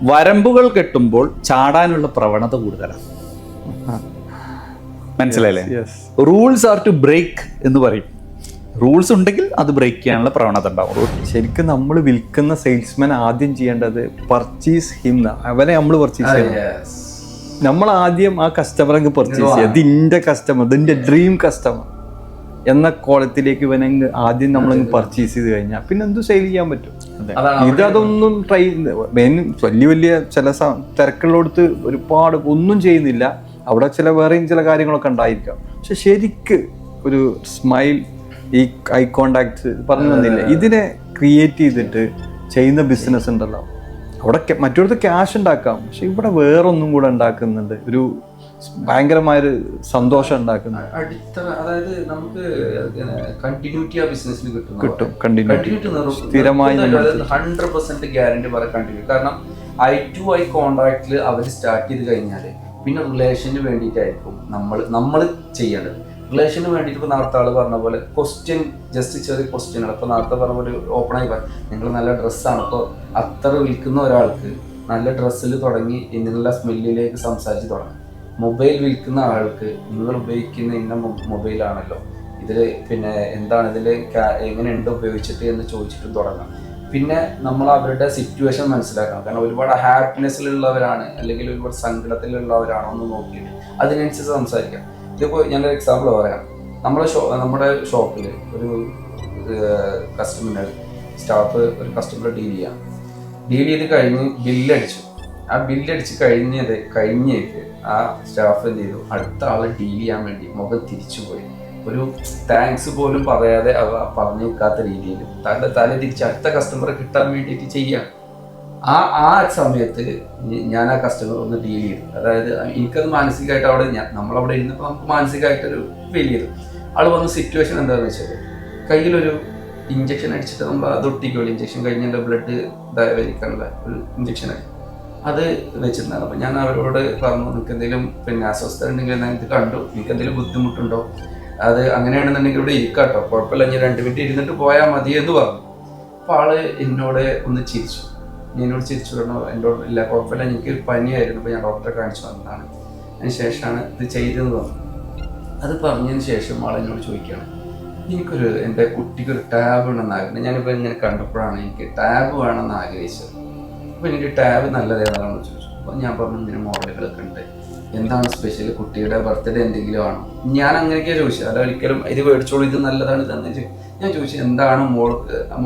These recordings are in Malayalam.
വരമ്പുകൾ കെട്ടുമ്പോൾ ചാടാനുള്ള പ്രവണത കൂടുതലാണ്. മനസ്സിലായില്ലേ? റൂൾസ് ആർ ടു ബ്രേക്ക് എന്ന് പറയും. റൂൾസ് ഉണ്ടെങ്കിൽ അത് ബ്രേക്ക് ചെയ്യാനുള്ള പ്രവണത ഉണ്ടാവും. ശരിക്കും നമ്മൾ വിൽക്കുന്ന സെയിൽസ്മാൻ ആദ്യം ചെയ്യേണ്ടത് പർച്ചേസ് ഹിം, അവനെ നമ്മൾ പർച്ചേസ് ചെയ്യണം. നമ്മൾ ആദ്യം ആ കസ്റ്റമറെ പർച്ചേസ് ചെയ്യുക. ഇതിന്റെ കസ്റ്റമർ, ഇതിന്റെ ഡ്രീം കസ്റ്റമർ എന്ന കോളത്തിലേക്ക് ഇവനെ ആദ്യം നമ്മളങ്ങ് പർച്ചേസ് ചെയ്ത് കഴിഞ്ഞാൽ പിന്നെ എന്തും സെയിൽ ചെയ്യാൻ പറ്റും. ഇതൊന്നും വലിയ വലിയ ചില തിരക്കുള്ളടുത്ത് ഒരുപാട് ഒന്നും ചെയ്യുന്നില്ല, അവിടെ വേറെയും ചില കാര്യങ്ങളൊക്കെ ഉണ്ടായിരിക്കാം. പക്ഷെ ശരിക്ക് ഒരു സ്മൈൽ, ഈ ഐ കോണ്ടാക്ട് പറഞ്ഞു തന്നില്ല, ഇതിനെ ക്രിയേറ്റ് ചെയ്തിട്ട് ചെയ്യുന്ന ബിസിനസ് ഉണ്ടല്ലോ, അവിടെ മറ്റൊരു ക്യാഷ് ഉണ്ടാക്കാം. പക്ഷെ ഇവിടെ വേറൊന്നും കൂടെ ഉണ്ടാക്കുന്നുണ്ട്, ഒരു ഭയങ്കരമായൊരു സന്തോഷം ഉണ്ടാക്കുന്നത്. അതായത് നമുക്ക് കണ്ടിന്യൂറ്റി ആ ബിസിനസ്സിൽ കിട്ടും. കണ്ടിന്യൂറ്റി സ്ഥിരമായി 100% ഗ്യാരണ്ടി പറയാൻ കണ്ടിന്യൂ. കാരണം ഐ ടു ഐ കോൺട്രാക്റ്റിൽ അവർ സ്റ്റാർട്ട് ചെയ്ത് കഴിഞ്ഞാൽ പിന്നെ റിലേഷന് വേണ്ടിയിട്ടായിരിക്കും നമ്മൾ ചെയ്യേണ്ടത്. റിലേഷന് വേണ്ടിയിട്ട് ഇപ്പോൾ നേരത്തെ ആൾ പറഞ്ഞ പോലെ ക്വസ്റ്റ്യൻ, ജസ്റ്റ് ചെറിയ ക്വസ്റ്റ്യനുകൾ. ഇപ്പോൾ നേരത്തെ പറഞ്ഞ പോലെ ഓപ്പണായി പറയാം, നിങ്ങൾ നല്ല ഡ്രസ്സാണ്, ഇപ്പോൾ അത്ര വിൽക്കുന്ന ഒരാൾക്ക് നല്ല ഡ്രസ്സിൽ തുടങ്ങി ഇന്നുള്ള സ്മെല്ലിലേക്ക് സംസാരിച്ച് തുടങ്ങും. മൊബൈൽ വിൽക്കുന്ന ആൾക്ക് നിങ്ങൾ ഉപയോഗിക്കുന്ന ഇന്ന മൊബൈലാണല്ലോ, ഇതിൽ പിന്നെ എന്താണ് ഇതിൽ എങ്ങനെയുണ്ട് ഉപയോഗിച്ചിട്ട് എന്ന് ചോദിച്ചിട്ട് തുടങ്ങാം. പിന്നെ നമ്മൾ അവരുടെ സിറ്റുവേഷൻ മനസ്സിലാക്കണം. കാരണം ഒരുപാട് ഹാപ്പിനെസ്സിലുള്ളവരാണ് അല്ലെങ്കിൽ ഒരുപാട് സങ്കടത്തിലുള്ളവരാണോ എന്ന് നോക്കിയിട്ട് അതിനനുസരിച്ച് സംസാരിക്കാം. ഇതിപ്പോൾ ഞാനൊരു എക്സാമ്പിൾ പറയാം. നമ്മുടെ ഷോപ്പിൽ ഒരു കസ്റ്റമർ സ്റ്റാഫ് ഒരു കസ്റ്റമറെ ഡീൽ ചെയ്ത് കഴിഞ്ഞ് ബില്ലടിച്ചു. ആ ബില്ലടിച്ച് കഴിഞ്ഞേക്ക് ആ സ്റ്റാഫ് എന്ത് ചെയ്തു, അടുത്ത ആളെ ഡീൽ ചെയ്യാൻ വേണ്ടി മുഖം തിരിച്ചുപോയി. ഒരു താങ്ക്സ് പോലും പറയാതെ പറഞ്ഞു വെക്കാത്ത രീതിയിൽ തല തിരിച്ച് അടുത്ത കസ്റ്റമറെ കിട്ടാൻ വേണ്ടിയിട്ട് ചെയ്യാം. ആ സമയത്ത് ഞാൻ ആ കസ്റ്റമർ ഒന്ന് ഡീൽ ചെയ്തു. അതായത് എനിക്കത് മാനസികമായിട്ട് അവിടെ നമ്മളവിടെ ഇരുന്നപ്പോൾ നമുക്ക് മാനസികമായിട്ടൊരു ഫീൽ ചെയ്തു. ആൾ വന്ന സിറ്റുവേഷൻ എന്താണെന്ന് വെച്ചാൽ കയ്യിലൊരു ഇഞ്ചക്ഷൻ അടിച്ചിട്ട് നമ്മൾ അത് ഒട്ടിക്കുമല്ലോ, ഇഞ്ചക്ഷൻ കഴിഞ്ഞതിൻ്റെ ബ്ലഡ് വലിക്കാനുള്ള ഒരു ഇഞ്ചക്ഷനായി അത് വെച്ചിട്ടുണ്ടായിരുന്നു. അപ്പോൾ ഞാൻ അവരോട് പറഞ്ഞു, നിങ്ങൾക്ക് എന്തെങ്കിലും പിന്നെ അസ്വസ്ഥത ഉണ്ടെങ്കിൽ ഞാൻ ഇത് കണ്ടു, നിങ്ങൾക്ക് എന്തെങ്കിലും ബുദ്ധിമുട്ടുണ്ടോ, അത് അങ്ങനെയാണെന്നുണ്ടെങ്കിൽ ഇവിടെ ഇരിക്കാട്ടോ, കുഴപ്പമില്ല, ഞാൻ 2 മിനിറ്റ് ഇരുന്നിട്ട് പോയാൽ മതി എന്ന് പറഞ്ഞു. അപ്പോൾ ആള് എന്നോട് ഒന്ന് ചിരിച്ചു. എന്നോട് ചിരിച്ചു പറഞ്ഞു, എന്നോട് ഇല്ല കുഴപ്പമില്ല, എനിക്ക് പനിയായിരുന്നു, അപ്പോൾ ഞാൻ ഡോക്ടറെ കാണിച്ചു വന്നതാണ്, അതിന് ശേഷമാണ് ഇത് ചെയ്തതെന്ന് പറഞ്ഞു. അത് പറഞ്ഞതിന് ശേഷം ആൾ എന്നോട് ചോദിക്കുകയാണ്, എൻ്റെ കുട്ടിക്കൊരു ടാബ് വേണമെന്ന് ആഗ്രഹം. ഞാനിപ്പോൾ ഇങ്ങനെ കണ്ടപ്പോഴാണ് എനിക്ക് ടാബ് വേണമെന്ന് ആഗ്രഹിച്ചത്. അപ്പോൾ എനിക്ക് ടാബ് നല്ലതേതാണെന്ന് ചോദിച്ചു. അപ്പോൾ ഞാൻ പറഞ്ഞു, ഇങ്ങനെ മോഡലുകളൊക്കെ ഉണ്ട്, എന്താണ് സ്പെഷ്യൽ, കുട്ടിയുടെ ബർത്ത്ഡേ എന്തെങ്കിലും ആണോ? ഞാൻ അങ്ങനെയൊക്കെയാണ് ചോദിച്ചത്. അത് ഒരിക്കലും ഇത് മേടിച്ചോളൂ, ഇത് നല്ലതാണ് തന്നെ ഞാൻ ചോദിച്ചു, എന്താണ്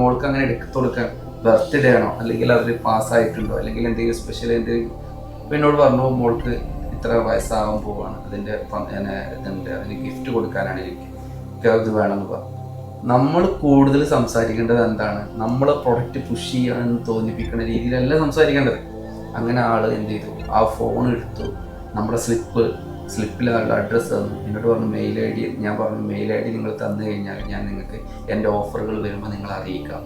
മോൾക്ക് അങ്ങനെ എടുത്തു കൊടുക്കാൻ, ബർത്ത്ഡേ ആണോ അല്ലെങ്കിൽ അവർ പാസ്സായിട്ടുണ്ടോ അല്ലെങ്കിൽ എന്തെങ്കിലും സ്പെഷ്യൽ എന്തെങ്കിലും? അപ്പോൾ എന്നോട് പറഞ്ഞു, മോൾക്ക് ഇത്ര വയസ്സാകാൻ പോവാണ്, അതിൻ്റെ ഇതുണ്ട്, അതിന് ഗിഫ്റ്റ് കൊടുക്കാനാണ് എനിക്ക് ഇത് വേണമെന്ന് പറഞ്ഞു. നമ്മൾ കൂടുതൽ സംസാരിക്കേണ്ടത് എന്താണ്, നമ്മളെ പ്രൊഡക്റ്റ് പുഷ് ചെയ്യാണെന്ന് തോന്നിപ്പിക്കുന്ന രീതിയിലല്ല സംസാരിക്കേണ്ടത്. അങ്ങനെ ആൾ എന്ത് ചെയ്തു, ആ ഫോൺ എടുത്തു, നമ്മുടെ സ്ലിപ്പിൽ ആളുടെ അഡ്രസ്സ് തന്നു. എന്നോട് പറഞ്ഞു മെയിൽ ഐ ഡി. ഞാൻ പറഞ്ഞു, മെയിൽ ഐ ഡി നിങ്ങൾ തന്നു കഴിഞ്ഞാൽ ഞാൻ നിങ്ങൾക്ക് എൻ്റെ ഓഫറുകൾ വരുമ്പോൾ നിങ്ങൾ അറിയിക്കാം.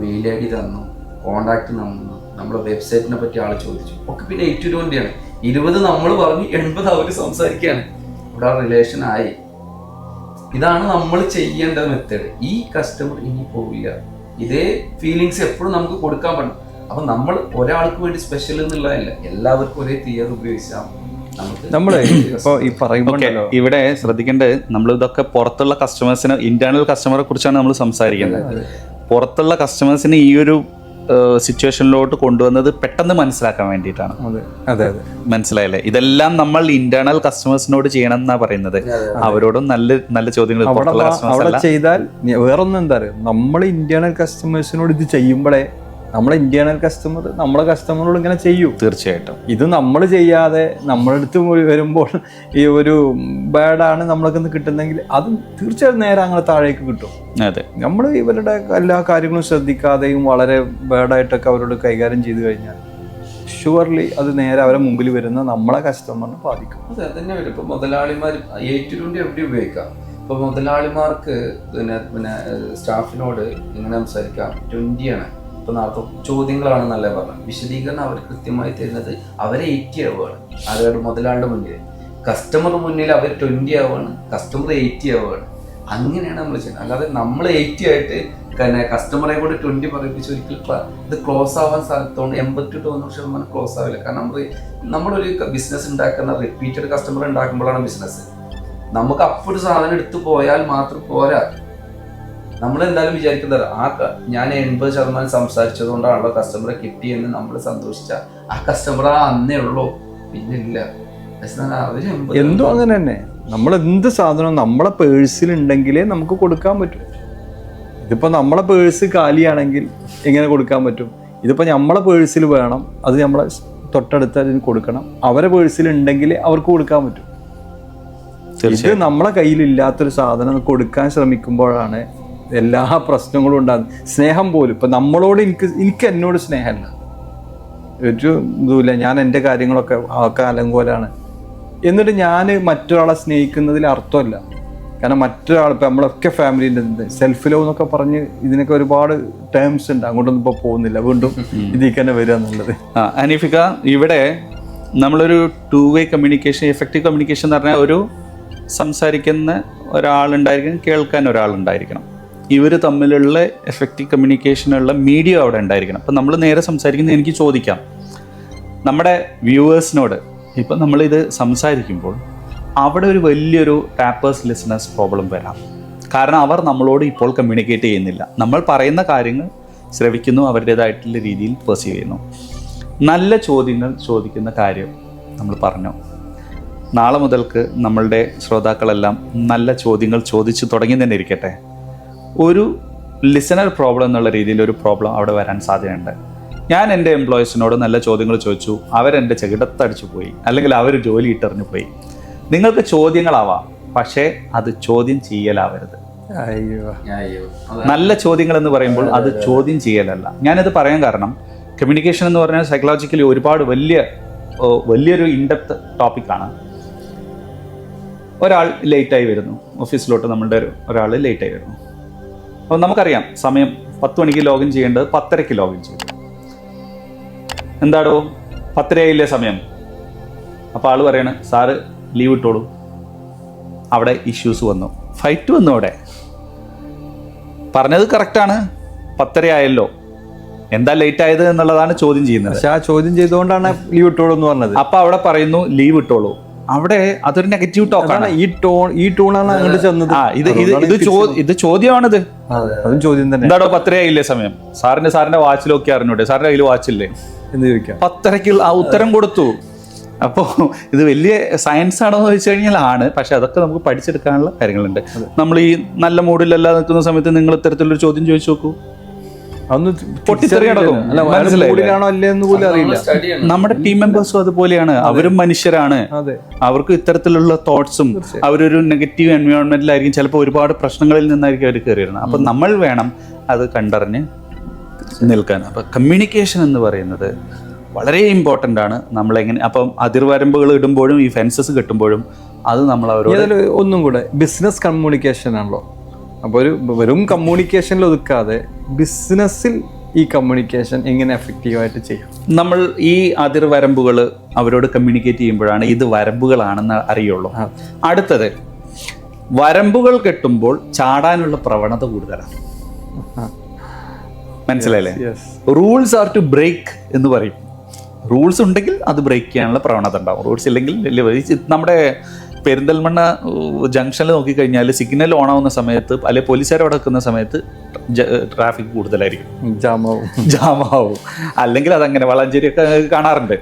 മെയിൽ ഐ ഡി തന്നു, കോണ്ടാക്ട് തന്നു, നമ്മുടെ വെബ്സൈറ്റിനെ പറ്റി ആൾ ചോദിച്ചു. ഒക്കെ പിന്നെ 80-20 ആണ്. 20 നമ്മൾ പറഞ്ഞു, 80 അവർ സംസാരിക്കുകയാണ്. ഇവിടെ റിലേഷൻ ആയി. ഇതാണ് നമ്മൾ ചെയ്യേണ്ട മെത്തേഡ്. ഈ കസ്റ്റമർ ഇനി പോവില്ല. ഇതേ ഫീലിങ്സ് എപ്പോഴും നമുക്ക് കൊടുക്കാൻ പറ്റും. അപ്പൊ നമ്മൾ ഒരാൾക്ക് വേണ്ടി സ്പെഷ്യൽ എന്നുള്ളതല്ല, എല്ലാവർക്കും ഒരേ തീയതി ഉപയോഗിച്ചാൽ നമ്മള് ഇപ്പൊ ഈ പറയുമ്പോൾ ഇവിടെ ശ്രദ്ധിക്കേണ്ടത്, നമ്മൾ ഇതൊക്കെ പുറത്തുള്ള കസ്റ്റമേഴ്സിന്, ഇന്റേണൽ കസ്റ്റമറെ കുറിച്ചാണ് നമ്മൾ സംസാരിക്കുന്നത്. പുറത്തുള്ള കസ്റ്റമേഴ്സിന് ഈ ഒരു സിറ്റുവേഷനിലോട്ട് കൊണ്ടുവന്നത് പെട്ടെന്ന് മനസ്സിലാക്കാൻ വേണ്ടിയിട്ടാണ്. അതെ, മനസ്സിലായില്ലേ? ഇതെല്ലാം നമ്മൾ ഇന്റേണൽ കസ്റ്റമേഴ്സിനോട് ചെയ്യണം എന്നാ പറയുന്നത്. അവരോടും നല്ല നല്ല ചോദ്യങ്ങൾ അവിടെ ചെയ്താൽ വേറൊന്നും എന്താ പറയുക, നമ്മൾ ഇന്റേണൽ കസ്റ്റമേഴ്സിനോട് ഇത് ചെയ്യുമ്പോഴേ നമ്മളെ ഇന്റേണൽ കസ്റ്റമർ നമ്മളെ കസ്റ്റമറോട് ഇങ്ങനെ ചെയ്യൂ. തീർച്ചയായിട്ടും ഇത് നമ്മൾ ചെയ്യാതെ നമ്മളടുത്ത് വരുമ്പോൾ ഈ ഒരു ബാഡാണ് നമ്മൾക്ക് കിട്ടുന്നെങ്കിൽ അത് തീർച്ചയായും നേരെ അങ്ങനെ താഴേക്ക് കിട്ടും. അതെ, നമ്മൾ ഇവരുടെ എല്ലാ കാര്യങ്ങളും ശ്രദ്ധിക്കാതെയും വളരെ ബാഡായിട്ടൊക്കെ അവരോട് കൈകാര്യം ചെയ്തു കഴിഞ്ഞാൽ ഷുവർലി അത് നേരെ അവരെ മുമ്പിൽ വരുന്ന നമ്മളെ കസ്റ്റമറിനെ ബാധിക്കും. അതെ, തന്നെ വരും. ഇപ്പൊ മുതലാളിമാർ 80-20 എവിടെ ഉപയോഗിക്കാം. ഇപ്പൊ മുതലാളിമാർക്ക് പിന്നെ സ്റ്റാഫിനോട് എങ്ങനെ സംസാരിക്കാം, 20 ആണ്. ഇപ്പൊ നേരത്തെ ചോദ്യങ്ങളാണ് നല്ല പറഞ്ഞത്, വിശദീകരണം അവർ കൃത്യമായി തരുന്നത് അവരെ 80 ആവുകയാണ്. അവരുടെ മുതലാളിയുടെ മുന്നിൽ, കസ്റ്റമർ മുന്നിൽ അവർ 20 ആവുകയാണ്, കസ്റ്റമർ 80 ആവുകയാണ്. അങ്ങനെയാണ് നമ്മൾ ചെയ്യുന്നത്. അല്ലാതെ നമ്മൾ 80 ആയിട്ട് കസ്റ്റമറെ കൂടെ 20 പറയിപ്പിച്ച് ഒരിക്കലും ഇത് ക്ലോസ് ആവാൻ സ്ഥലത്തോണ്ട് 80-90% ക്ലോസ് ആവില്ല. കാരണം നമ്മളൊരു ബിസിനസ് ഉണ്ടാക്കുന്ന റിപ്പീറ്റഡ് കസ്റ്റമർ ഉണ്ടാക്കുമ്പോഴാണ് ബിസിനസ്. നമുക്ക് അപ്പോൾ ഒരു സാധനം എടുത്തു പോയാൽ മാത്രം പോരാ. നമ്മൾ എന്തായാലും വിചാരിക്കുന്നത് ഞാൻ 80% സംസാരിച്ചത് കൊണ്ടാണല്ലോ കസ്റ്റമറെ കിട്ടിയെന്ന് നമ്മൾ സന്തോഷിച്ച ആ കസ്റ്റമർ അന്നേ ഉള്ളൂ, പിന്നെ ഇല്ല. എന്തോ അങ്ങനെ തന്നെ നമ്മൾ എന്ത് സാധനവും നമ്മളെ പേഴ്സിൽ ഉണ്ടെങ്കിലേ നമുക്ക് കൊടുക്കാൻ പറ്റും. ഇതിപ്പോ നമ്മളെ പേഴ്സ് കാലിയാണെങ്കിൽ എങ്ങനെ കൊടുക്കാൻ പറ്റും? ഇതിപ്പോ നമ്മളെ പേഴ്സിൽ വേണം, അത് നമ്മളെ തൊട്ടടുത്ത് അതിന് കൊടുക്കണം. അവരെ പേഴ്സിൽ ഉണ്ടെങ്കിൽ അവർക്ക് കൊടുക്കാൻ പറ്റും. ഇത് നമ്മളെ കയ്യിലില്ലാത്തൊരു സാധനം കൊടുക്കാൻ ശ്രമിക്കുമ്പോഴാണ് എല്ലാ പ്രശ്നങ്ങളും ഉണ്ടാകുന്നത്. സ്നേഹം പോലും ഇപ്പൊ നമ്മളോട് എനിക്ക് എന്നോട് സ്നേഹമല്ല, ഒരു ഇതുമില്ല, ഞാൻ എൻ്റെ കാര്യങ്ങളൊക്കെ അലങ്കോലാണ്. എന്നിട്ട് ഞാൻ മറ്റൊരാളെ സ്നേഹിക്കുന്നതിൽ അർത്ഥമല്ല. കാരണം മറ്റൊരാൾ ഇപ്പം നമ്മളൊക്കെ ഫാമിലിൻ്റെ സെൽഫ് ലവ് എന്നൊക്കെ പറഞ്ഞ് ഇതിനൊക്കെ ഒരുപാട് ടേംസ് ഉണ്ട്. അങ്ങോട്ടൊന്നും ഇപ്പോൾ പോകുന്നില്ല, വീണ്ടും ഇതിലേക്ക് തന്നെ വരിക എന്നുള്ളത്. അനീഫിക, ഇവിടെ നമ്മളൊരു 2-way കമ്മ്യൂണിക്കേഷൻ, എഫക്റ്റീവ് കമ്മ്യൂണിക്കേഷൻ എന്ന് പറഞ്ഞാൽ ഒരു സംസാരിക്കുന്ന ഒരാളുണ്ടായിരിക്കണം, കേൾക്കാൻ ഒരാളുണ്ടായിരിക്കണം. ഇവർ തമ്മിലുള്ള എഫക്റ്റീവ് കമ്മ്യൂണിക്കേഷനുള്ള മീഡിയ അവിടെ ഉണ്ടായിരിക്കണം. അപ്പം നമ്മൾ നേരെ സംസാരിക്കുന്നത് എനിക്ക് ചോദിക്കാം നമ്മുടെ വ്യൂവേഴ്സിനോട്. ഇപ്പം നമ്മളിത് സംസാരിക്കുമ്പോൾ അവിടെ ഒരു വലിയൊരു ടാപ്പേഴ്സ് ലിസണേഴ്സ് പ്രോബ്ലം വരാം. കാരണം അവർ നമ്മളോട് ഇപ്പോൾ കമ്മ്യൂണിക്കേറ്റ് ചെയ്യുന്നില്ല. നമ്മൾ പറയുന്ന കാര്യങ്ങൾ ശ്രവിക്കുന്നു, അവരുടേതായിട്ടുള്ള രീതിയിൽ പെർസീവ് ചെയ്യുന്നു. നല്ല ചോദ്യങ്ങൾ ചോദിക്കുന്ന കാര്യം നമ്മൾ പറഞ്ഞു. നാളെ മുതൽക്ക് നമ്മളുടെ ശ്രോതാക്കളെല്ലാം നല്ല ചോദ്യങ്ങൾ ചോദിച്ചു തുടങ്ങി തന്നെ ഇരിക്കട്ടെ. ഒരു ലിസണർ പ്രോബ്ലം എന്നുള്ള രീതിയിൽ ഒരു പ്രോബ്ലം അവിടെ വരാൻ സാധ്യതയുണ്ട്. ഞാൻ എൻ്റെ എംപ്ലോയീസിനോട് നല്ല ചോദ്യങ്ങൾ ചോദിച്ചു, അവരെൻ്റെ ചെകിടത്തടിച്ചു പോയി, അല്ലെങ്കിൽ അവർ ജോലി ഇട്ടെറിഞ്ഞു പോയി. നിങ്ങൾക്ക് ചോദ്യങ്ങളാവാം, പക്ഷേ അത് ചോദ്യം ചെയ്യലാവരുത്. നല്ല ചോദ്യങ്ങൾ എന്ന് പറയുമ്പോൾ അത് ചോദ്യം ചെയ്യലല്ല. ഞാനിത് പറയാൻ കാരണം, കമ്മ്യൂണിക്കേഷൻ എന്ന് പറഞ്ഞാൽ സൈക്കോളജിക്കലി ഒരുപാട് വലിയൊരു ഇൻഡെപ്ത് ടോപ്പിക്കാണ്. ഒരാൾ ലേറ്റായി വരുന്നു, ഓഫീസിലോട്ട് നമ്മളുടെ ഒരാൾ ലേറ്റായി വരുന്നു. അപ്പോൾ നമുക്കറിയാം സമയം 10 മണിക്ക് ലോഗിൻ ചെയ്യേണ്ടത് 10:30 ലോഗിൻ ചെയ്തു. എന്താടോ 10:30 സമയം? അപ്പോൾ ആൾ പറയാണ്, സാറ് ലീവ് ഇട്ടോളൂ. അവിടെ ഇഷ്യൂസ് വന്നു, ഫൈറ്റ് വന്നു. അവിടെ പറഞ്ഞത് കറക്റ്റാണ്, 10:30 ആയല്ലോ, എന്താ ലേറ്റ് ആയത് എന്നുള്ളതാണ് ചോദ്യം ചെയ്യുന്നത്. പക്ഷെ ആ ചോദ്യം ചെയ്തുകൊണ്ടാണ് ലീവ് ഇട്ടോളൂ എന്ന് പറഞ്ഞത്. അപ്പൊ അവിടെ പറയുന്നു ലീവ് ഇട്ടോളൂ. അവിടെ അതൊരു നെഗറ്റീവ് ടോക്കാണ്. ഈ ടൂണാണ് അങ്ങോട്ട് ചെന്നത്. ഇത് ചോദ്യമാണിത്. അതും ചോദ്യം തന്നെ. എന്താടോ 10:30 ആയില്ലേ സമയം? സാറിന്റെ വാച്ചിലൊക്കെ അറിഞ്ഞൂടെ? സാറിന്റെ കയ്യിൽ വാച്ചില്ലേ എന്ന് ചോദിക്കാം. 10:30 ആ ഉത്തരം കൊടുത്തു. അപ്പോൾ ഇത് വലിയ സയൻസ് ആണോ എന്ന് ചോദിച്ചു കഴിഞ്ഞാൽ ആണ്. പക്ഷെ അതൊക്കെ നമുക്ക് പഠിച്ചെടുക്കാനുള്ള കാര്യങ്ങളുണ്ട്. നമ്മൾ ഈ നല്ല മൂഡിലല്ല നിൽക്കുന്ന സമയത്ത് നിങ്ങൾ ഇത്തരത്തിലൊരു ചോദ്യം ചോദിച്ചു നോക്കൂ, നമ്മുടെ ടീം മെമ്പേഴ്സും അതുപോലെയാണ്. അവരും മനുഷ്യരാണ്, അവർക്ക് ഇത്തരത്തിലുള്ള തോട്ട്സും, അവരൊരു നെഗറ്റീവ് എൻവയോൺമെന്റിലായിരിക്കും, ചിലപ്പോൾ ഒരുപാട് പ്രശ്നങ്ങളിൽ നിന്നായിരിക്കും അവർ കയറി വരുന്നത്. അപ്പം നമ്മൾ വേണം അത് കണ്ടറിഞ്ഞ് നിൽക്കാൻ. അപ്പം കമ്മ്യൂണിക്കേഷൻ എന്ന് പറയുന്നത് വളരെ ഇമ്പോർട്ടൻ്റ് ആണ്. നമ്മളെങ്ങനെ അപ്പം അതിർവരമ്പുകൾ ഇടുമ്പോഴും ഈ ഫെൻസസ് കെട്ടുമ്പോഴും അത് നമ്മൾ അവരോട് ഒന്നും കൂടെ ബിസിനസ് കമ്മ്യൂണിക്കേഷൻ ആണല്ലോ. അപ്പോൾ ഒരു വെറും കമ്മ്യൂണിക്കേഷനിൽ ഒതുക്കാതെ ബിസിനസ്സിൽ ഈ കമ്മ്യൂണിക്കേഷൻ എങ്ങനെ എഫക്റ്റീവായിട്ട് ചെയ്യും? നമ്മൾ ഈ അതിർവരമ്പുകൾ അവരോട് കമ്മ്യൂണിക്കേറ്റ് ചെയ്യുമ്പോഴാണ് ഇത് വരമ്പുകളാണെന്ന് അറിയുള്ളൂ. അടുത്തത്, വരമ്പുകൾ കെട്ടുമ്പോൾ ചാടാനുള്ള പ്രവണത കൂടുതലാണ്. മനസ്സിലായില്ലേ? റൂൾസ് ആർ ടു ബ്രേക്ക് എന്ന് പറയും. റൂൾസ് ഉണ്ടെങ്കിൽ അത് ബ്രേക്ക് ചെയ്യാനുള്ള പ്രവണത ഉണ്ടാവും. റൂൾസ് ഇല്ലെങ്കിൽ നമ്മുടെ പെരിന്തൽമണ്ണ ജംഗ്ഷനിൽ നോക്കിക്കഴിഞ്ഞാൽ സിഗ്നൽ ഓൺ ആവുന്ന സമയത്ത് അല്ലെങ്കിൽ പോലീസുകാർ അവിടെ വെക്കുന്ന സമയത്ത് ട്രാഫിക് കൂടുതലായിരിക്കും, ജാമാവും. അല്ലെങ്കിൽ അതങ്ങനെ വളാഞ്ചേരിയൊക്കെ കാണാറുണ്ട്.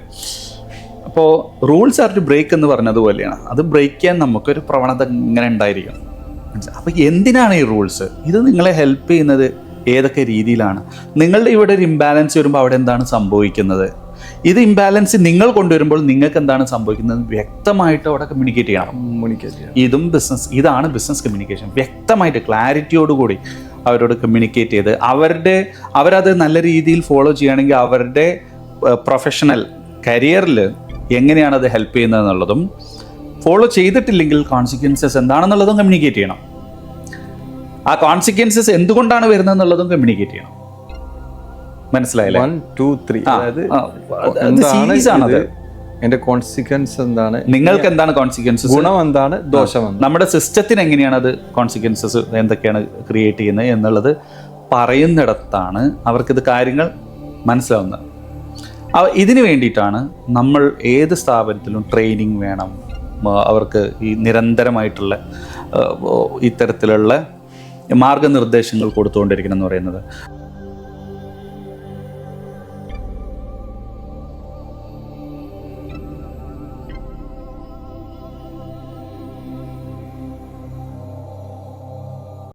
അപ്പോൾ റൂൾസ് ആർ ടു ബ്രേക്ക് എന്ന് പറഞ്ഞതുപോലെയാണ്. അത് ബ്രേക്ക് ചെയ്യാൻ നമുക്കൊരു പ്രവണത ഇങ്ങനെ ഉണ്ടായിരിക്കും. അപ്പോൾ എന്തിനാണ് ഈ റൂൾസ്? ഇത് നിങ്ങളെ ഹെൽപ്പ് ചെയ്യുന്നത് ഏതൊക്കെ രീതിയിലാണ്? നിങ്ങളുടെ ഇവിടെ ഒരു ഇംബാലൻസ് വരുമ്പോൾ അവിടെ എന്താണ് സംഭവിക്കുന്നത്? ഇത് ഇംബാലൻസ് നിങ്ങൾ കൊണ്ടുവരുമ്പോൾ നിങ്ങൾക്ക് എന്താണ് സംഭവിക്കുന്നത് വ്യക്തമായിട്ട് അവിടെ കമ്മ്യൂണിക്കേറ്റ് ചെയ്യണം. ഇതാണ് ബിസിനസ് കമ്മ്യൂണിക്കേഷൻ. വ്യക്തമായിട്ട് ക്ലാരിറ്റിയോടുകൂടി അവരോട് കമ്മ്യൂണിക്കേറ്റ് ചെയ്ത് അവരത് നല്ല രീതിയിൽ ഫോളോ ചെയ്യുകയാണെങ്കിൽ അവരുടെ പ്രൊഫഷണൽ കരിയറിൽ എങ്ങനെയാണ് അത് ഹെൽപ്പ് ചെയ്യുന്നത് എന്നുള്ളതും, ഫോളോ ചെയ്തിട്ടില്ലെങ്കിൽ കോൺസിക്വൻസസ് എന്താണെന്നുള്ളതും കമ്മ്യൂണിക്കേറ്റ് ചെയ്യണം. ആ കോൺസിക്വൻസസ് എന്തുകൊണ്ടാണ് വരുന്നത് എന്നുള്ളതും കമ്മ്യൂണിക്കേറ്റ് ചെയ്യണം. മനസ്സിലായില്ലേ? 1 2 3 അതായത് അതിന്റെ കോൺസിക്വൻസ് എന്താണ്, നിങ്ങൾക്ക് എന്താണ് കോൺസിക്വൻസസ്, ഗുണം എന്താണ്, ദോഷം എന്താണ്, നമ്മുടെ സിസ്റ്റത്തിന് എങ്ങനെയാണ് അത് കോൺസിക്വൻസസ് എന്തൊക്കെയാണ് ക്രിയേറ്റ് ചെയ്യുന്നത് എന്നുള്ളത് പറയുന്നിടത്താണ് അവർക്കിത് കാര്യങ്ങൾ മനസ്സിലാവുന്നത്. ഇതിന് വേണ്ടിയിട്ടാണ് നമ്മൾ ഏത് സ്ഥാപനത്തിലും ട്രെയിനിങ് വേണം, അവർക്ക് ഈ നിരന്തരമായിട്ടുള്ള ഇത്തരത്തിലുള്ള മാർഗനിർദ്ദേശങ്ങൾ കൊടുത്തുകൊണ്ടിരിക്കണം എന്ന് പറയുന്നത്.